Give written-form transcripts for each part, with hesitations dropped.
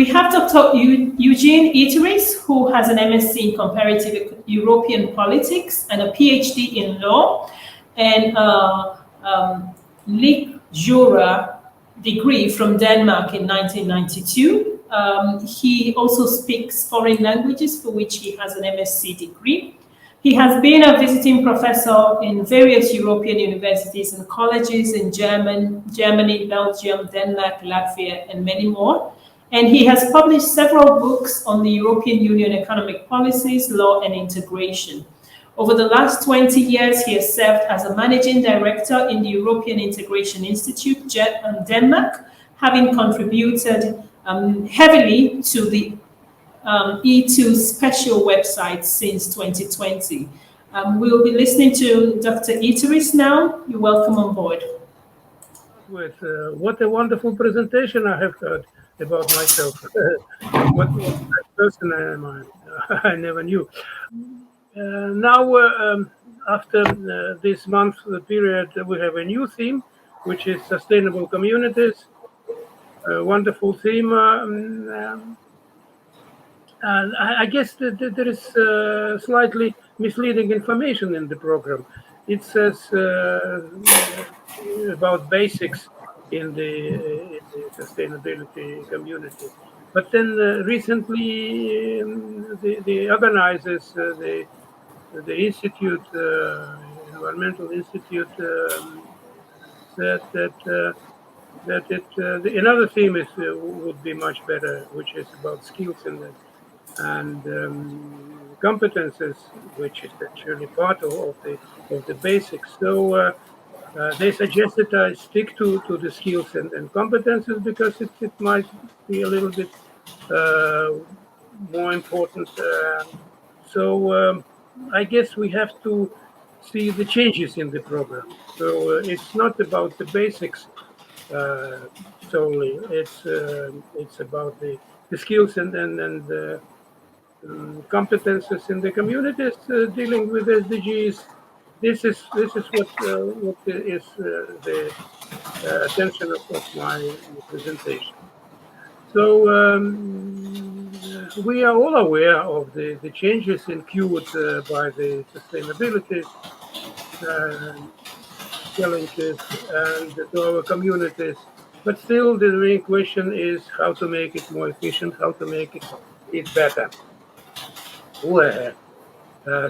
We have Dr. Eugene Eteris, who has an MSc in Comparative European Politics and a PhD in Law, and Lig Jura degree from Denmark in 1992. He also speaks foreign languages, for which he has an MSc degree. He has been a visiting professor in various European universities and colleges in Germany, Belgium, Denmark, Latvia, and many more. And he has published several books on the European Union economic policies, law, and integration. Over the last 20 years, he has served as a managing director in the European Integration Institute, Denmark, having contributed heavily to the E2 special website since 2020. We'll be listening to Dr. Eteris now. You're welcome on board. What a wonderful presentation I have heard about myself. What person am I? I never knew. Now, after this month period, we have a new theme, which is sustainable communities. A wonderful theme. And I guess that there is slightly misleading information in the program. It says about basics in the sustainability community. But then recently, the organizers, the institute, environmental institute, said that another theme would be much better, which is about skills and competences, which is actually part of the basics. So they suggested I stick to the skills and competences because it might be a little bit more important. So I guess we have to see the changes in the program. So it's not about the basics solely. It's about the skills and the competences in the communities dealing with SDGs. This is what is the attention of my presentation. So we are all aware of the changes incurred by the sustainability challenges and to our communities. But still, the main question is how to make it more efficient, how to make it better. Well,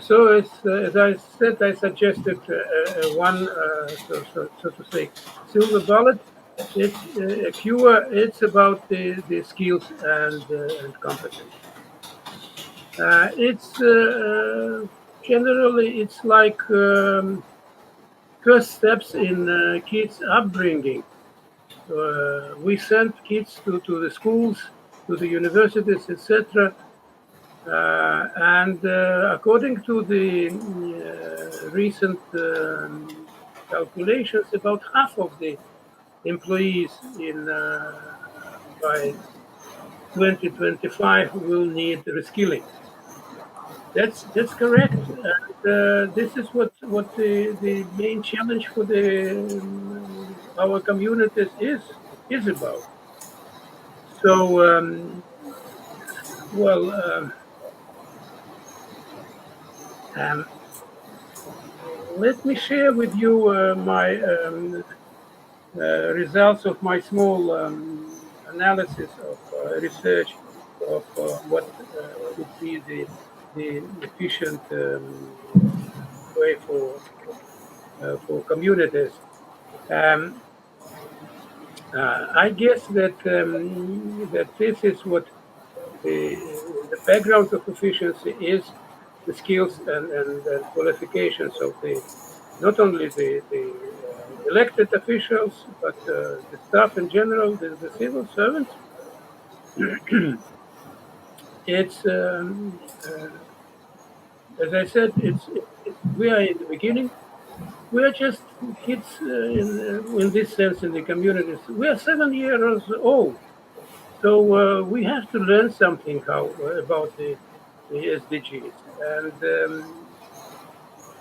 so as I said, I suggested one, so to say, silver bullet. It's a cure. It's about the skills and competence. It's generally it's like first steps in kids' upbringing. We send kids to the schools, to the universities, etc. And according to the recent calculations, about half of the employees by 2025 will need reskilling. That's correct. And this is what the main challenge for our communities is about. So let me share with you my results of my small analysis of research of what would be the efficient way for communities. I guess that this is what the background of efficiency is: the skills and qualifications of not only the elected officials, but the staff in general, the civil servants. It's as I said, we are in the beginning. We are just kids in this sense in the communities. We are 7 years old, so we have to learn something about the SDGs, and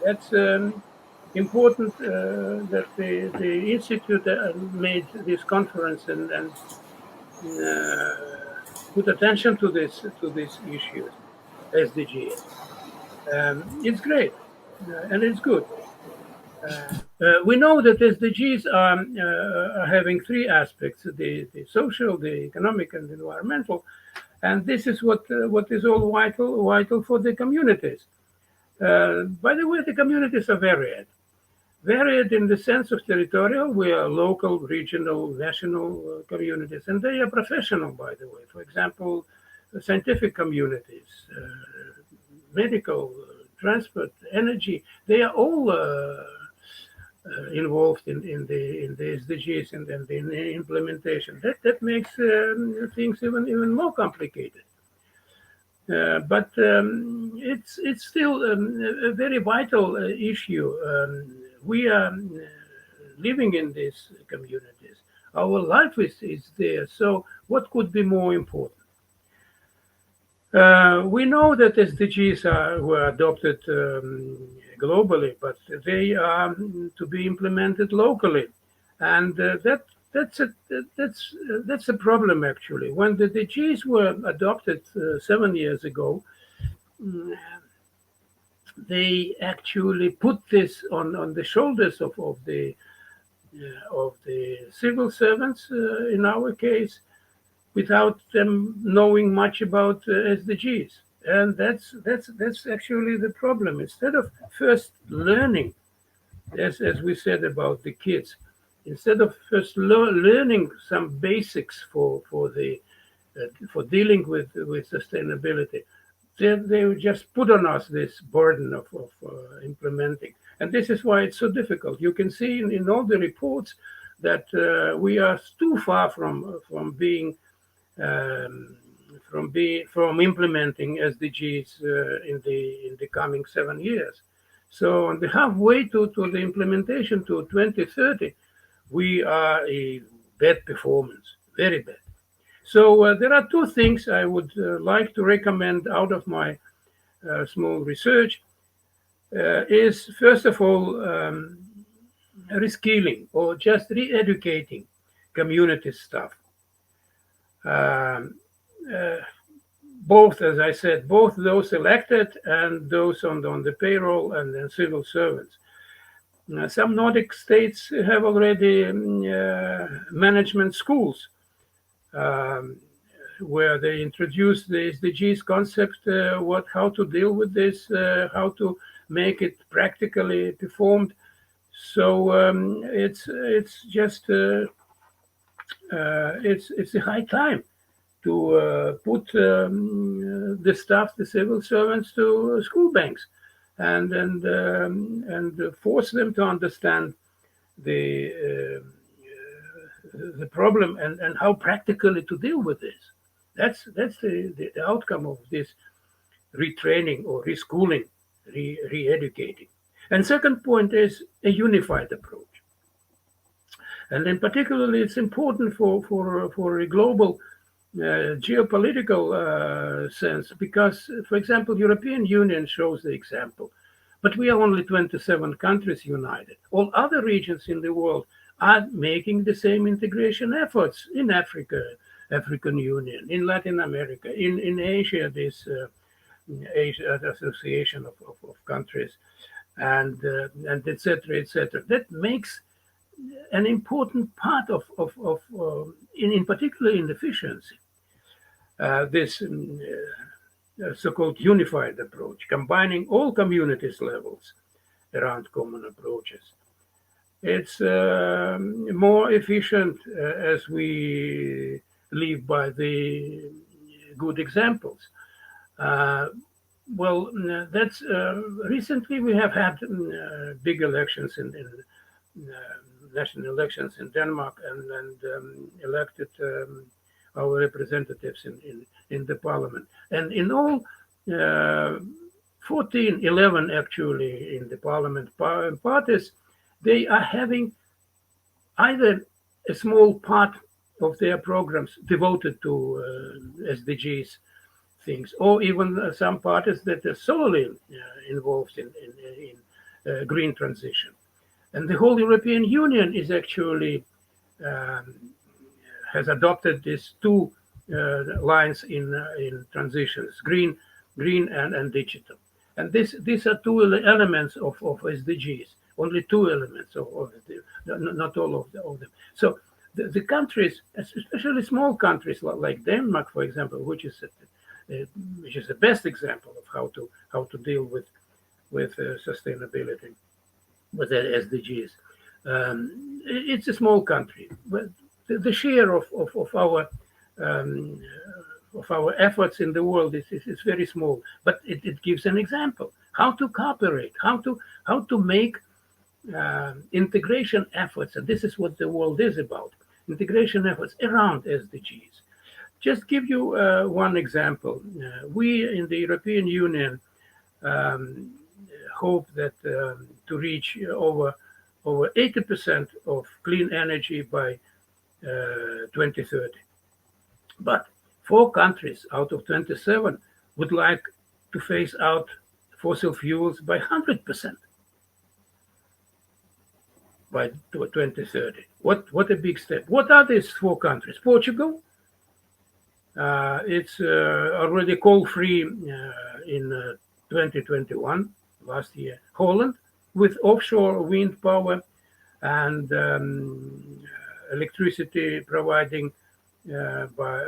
that's important that the institute made this conference and put attention to these issues, SDGs. It's great and it's good. We know that SDGs are having three aspects: the social, the economic, and the environmental. And this is what is all vital for the communities. By the way, the communities are varied in the sense of territorial. We are local, regional, national communities, and they are professional, by the way. For example, scientific communities, medical, transport, energy, they are all involved in the SDGs and in the implementation. That makes things even more complicated. But it's still a very vital issue. We are living in these communities. Our life is there. So what could be more important? We know that SDGs were adopted globally, but they are to be implemented locally, and that's a problem actually. When the SDGs were adopted 7 years ago, they actually put this on the shoulders of the civil servants in our case, without them knowing much about SDGs. And that's actually the problem. Instead of first learning, as we said about the kids, instead of first learning some basics for dealing with sustainability, they just put on us this burden of implementing. And this is why it's so difficult. You can see in all the reports that we are too far from being from implementing SDGs in the coming 7 years. So on the halfway to the implementation to 2030, we are a bad performance, very bad. So there are two things I would like to recommend out of my small research. Is first of all reskilling or just re-educating community staff. Both, as I said, both those elected and those on the payroll and then civil servants. Some Nordic states have already management schools where they introduce the SDGs concept, how to deal with this, how to make it practically performed. So it's just it's a high time to put the staff, the civil servants, to school banks, and force them to understand the problem and how practically to deal with this. That's the outcome of this retraining or reschooling, re-educating. And second point is a unified approach. And in particularly, it's important for a global geopolitical sense, because, for example, European Union shows the example, but we are only 27 countries united. All other regions in the world are making the same integration efforts in Africa, African Union, in Latin America, in Asia, this Asia Association of countries, and etc. etc. That makes an important part of in particular in efficiency. This so-called unified approach, combining all communities levels around common approaches. It's more efficient as we live by the good examples. Well, that's recently we have had big elections in national elections in Denmark, and elected our representatives in the parliament. And in all 11 actually in the parliament parties, they are having either a small part of their programs devoted to SDGs things, or even some parties that are solely involved in green transition. And the whole European Union is actually has adopted these two lines in transitions: green, and digital. And these are two elements of SDGs. Only two elements of not all of them. So the countries, especially small countries like Denmark, for example, which is the best example of how to deal with sustainability, with the SDGs. It's a small country, but the share of um, our efforts in the world is very small. But it gives an example how to cooperate, how to make integration efforts, and this is what the world is about: integration efforts around SDGs. Just give you one example. We in the European Union um, hope that to reach over 80% of clean energy by 2030. But 4 countries out of 27 would like to phase out fossil fuels by 100% by 2030. What a big step. What are these 4 countries? Portugal, it's already coal-free in 2021, last year. Holland, with offshore wind power and electricity providing by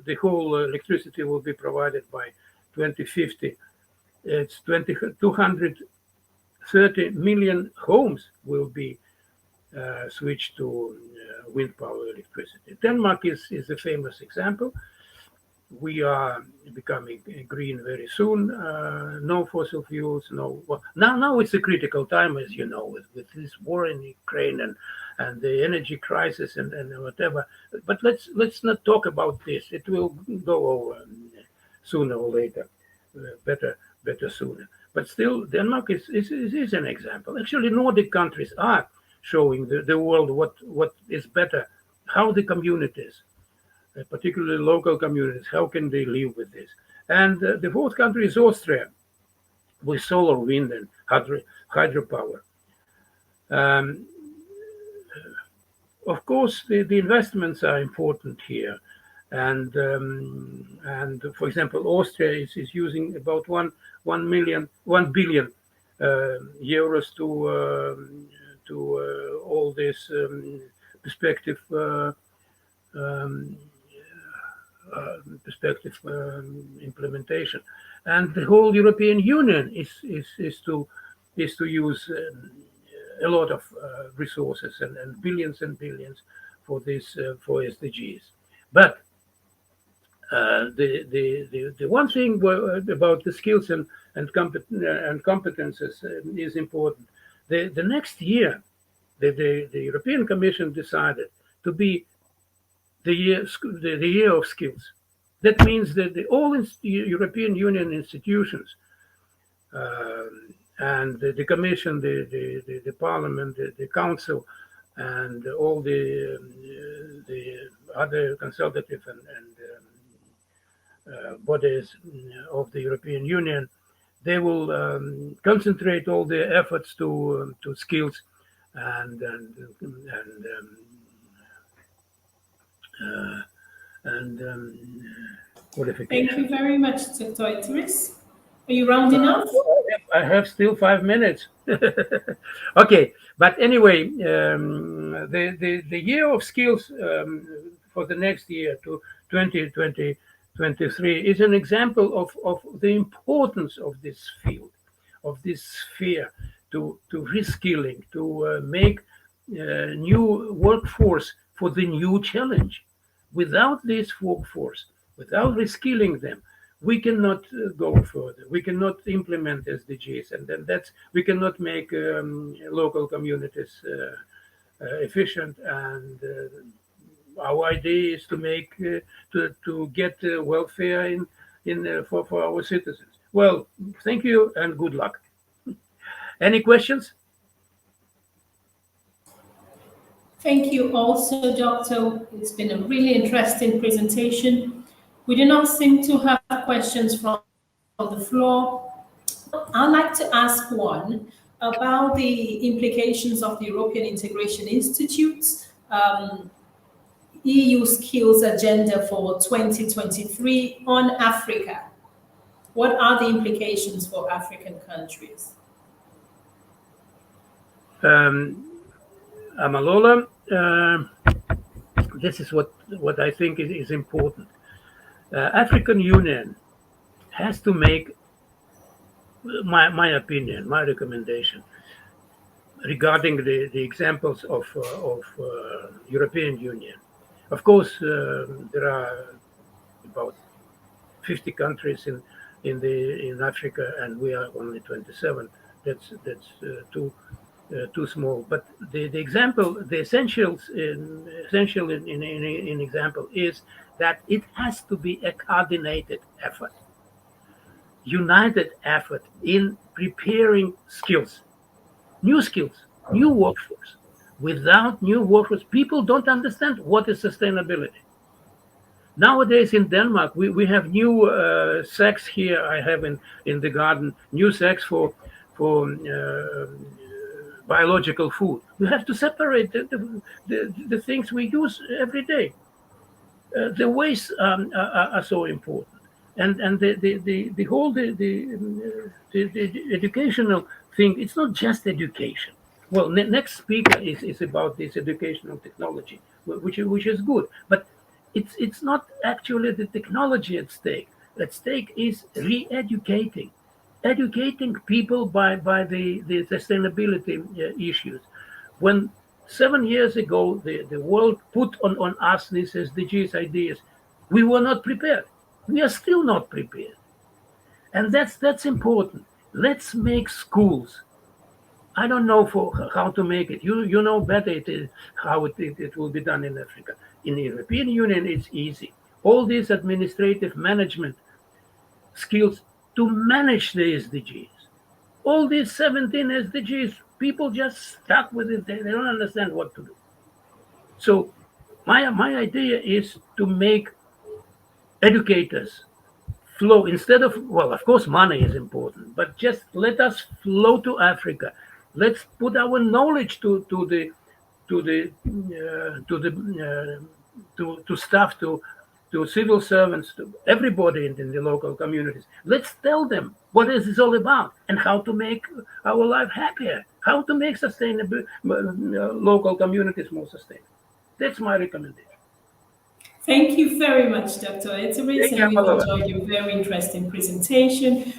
the whole electricity will be provided by 2050. It's 230 million homes will be switched to wind power electricity. Denmark is a famous example. We are becoming green very soon. No fossil fuels. No. Well, now it's a critical time, as you know, with this war in Ukraine and the energy crisis and whatever. But let's not talk about this. It will go over sooner or later. Better sooner. But still, Denmark is an example. Actually, Nordic countries are showing the world what is better, how the communities, particularly local communities, how can they live with this. And the 4th country is Austria, with solar, wind, and hydropower. Of course, the investments are important here. And for example, Austria is using about 1 billion euros to all this perspective implementation, and the whole European Union is to use a lot of resources and billions for this for SDGs. But the one thing about the skills and competences is important. The next year, the European Commission decided to be the year of skills. That means that all European Union institutions and the Commission, the Parliament, the Council, and all the other consultative and bodies of the European Union, they will concentrate all their efforts to skills and qualification. Thank you very much, Dr. Eteris. Are you rounding up? I have still 5 minutes. Okay, but anyway, the year of skills for the next year to 2023 is an example of the importance of this field, of this sphere, to reskilling, to make new workforce for the new challenge. Without this workforce, without reskilling them, we cannot go further. We cannot implement SDGs, and then we cannot make local communities efficient. And our idea is to make to get welfare in for our citizens. Well, thank you and good luck. Any questions? Thank you also, Doctor. It's been a really interesting presentation. We do not seem to have questions from the floor. I'd like to ask one about the implications of the European Integration Institute. EU Skills Agenda for 2023 on Africa. What are the implications for African countries? Amalola, this is what I think is important. African Union has to make, my opinion, my recommendation regarding the examples of European Union. Of course, there are about 50 countries in Africa, and we are only 27. That's too small. But the example, the essential in example is that it has to be a coordinated effort, united effort in preparing skills, new workforce. Without new workforce, people don't understand what is sustainability. Nowadays in Denmark, we have new sacks here. I have in the garden new sacks for biological food. We have to separate the things we use every day. The wastes are so important, and the whole the educational thing. It's not just education. Well, next speaker is about this educational technology, which is good, but it's not actually the technology at stake. At stake is educating people by the sustainability issues. When 7 years ago the world put on us these SDGs ideas, we were not prepared. We are still not prepared, and that's important. Let's make schools. I don't know how to make it. You know better how it will be done in Africa. In the European Union, it's easy. All these administrative management skills to manage the SDGs. All these 17 SDGs, people just stuck with it. They don't understand what to do. So my idea is to make educators flow instead of, well, of course, money is important, but just let us flow to Africa. Let's put our knowledge to staff, to civil servants, to everybody in the local communities. Let's tell them what this is all about and how to make our life happier, how to make sustainable local communities more sustainable. That's my recommendation. Thank you very much, Dr. Eteris, and we've enjoyed your very interesting presentation.